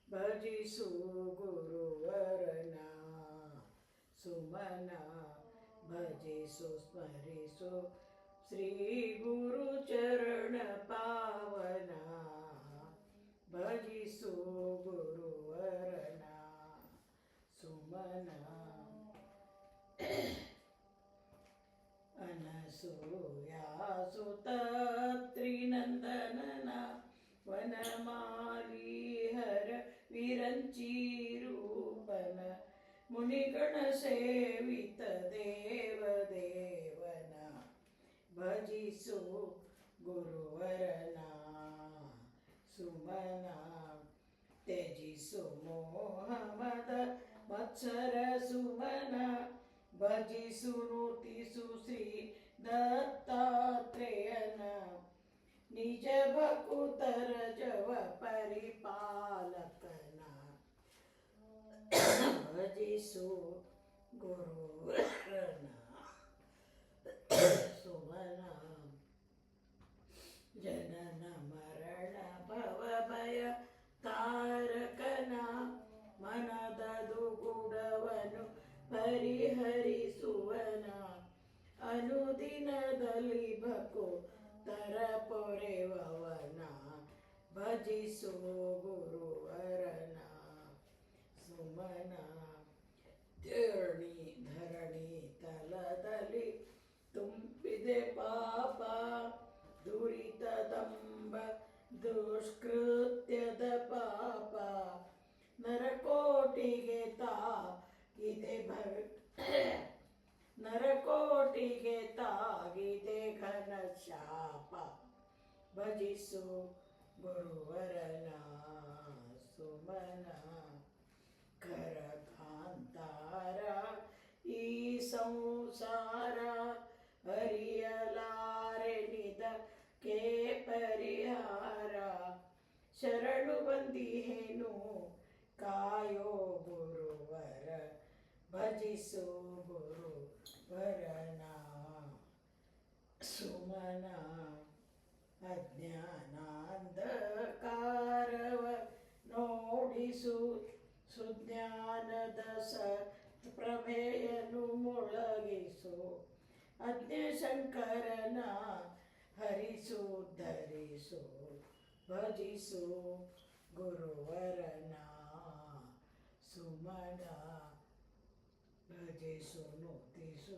ಭಜಿಸು ಗುರುವರನ ಸುಮನ ಭಜಿಸು ಸ್ಮರಿಸು ಶ್ರೀ ಗುರು ಚರಣ ಪಾವನ ಭಜಿಸು ಗುರುವರನ ಸುಮನ ಅನಸೂಯಾಸುತ ತ್ರಿನಂದನನ ವನಮಾಲಿ ಹರ ವಿರಂಚೀರೂಪನ ಮುನಿಗಣ ಸೇವಿತ ದೇವದೇವನ ಭಜಿಸು ಗುರುವರನ ಸುಮನ ತ್ಯಜಿಸು ಮೋಹಮದ ಮತ್ಸರ ಸುಮನ ಭಜಿಸು ನೂತಿಸು ಶ್ರೀ ದತ್ತಾತ್ರೇಯನ ನಿಜ ಭಕುತರ ಜವ ಪರಿಪಾಲಕನ ಭಜಿಸು ಗುರುವರನ ಸುಮನ ಜನನ ಮರಣ ಭವ ಭಯ ತಾರಕನ ಮನದ ದುಗುಡವನು ಪರಿಹರಿಸುವನ ಅನುದಿನದಲ್ಲಿ ಭಕು ತರ ಪೊರೆವವನ ಭಜಿಸು ಗುರುವರನ ಸುಮನ ಧರಣಿ ತಲದಲ್ಲಿ ತುಂಬಿದೆ ಪಾಪ ದುರಿತದಂಬ ದುಷ್ಕೃತ್ಯದ ಪಾಪ ನರಕೋಟಿಗೆ ತಾಗಿದೆ ನರಕೋಟಿಗೆ ತಾಗಿದೆ ಘನ ಶಾಪ ಭಜಿಸು ಗುರುವರನ ಸುಮನ ಕರಕಾಂತಾರ ಈ ಸಂಸಾರ ಹರಿಯಲಾರೆನಿದ ಕೇ ಪರಿಹಾರ ಶರಣು ಬಂದಿಹೇನು ಕಾಯೋ ಗುರುವರ ಭಜಿಸು ಗುರುವರನ ಸುಮನ ಅಜ್ಞಾನಾಂಧಕಾರವ ನೋಡಿಸು ಸುಜ್ಞಾನದ ಪ್ರಭೆಯನ್ನು ಮೊಳಗಿಸು ಅಜ್ಞಶಂಕರನ ಹರಿಸು ಧರಿಸು ಭಜಿಸು ಗುರುವರನ ಸುಮನ ಭಜಿಸು ನುತಿಸು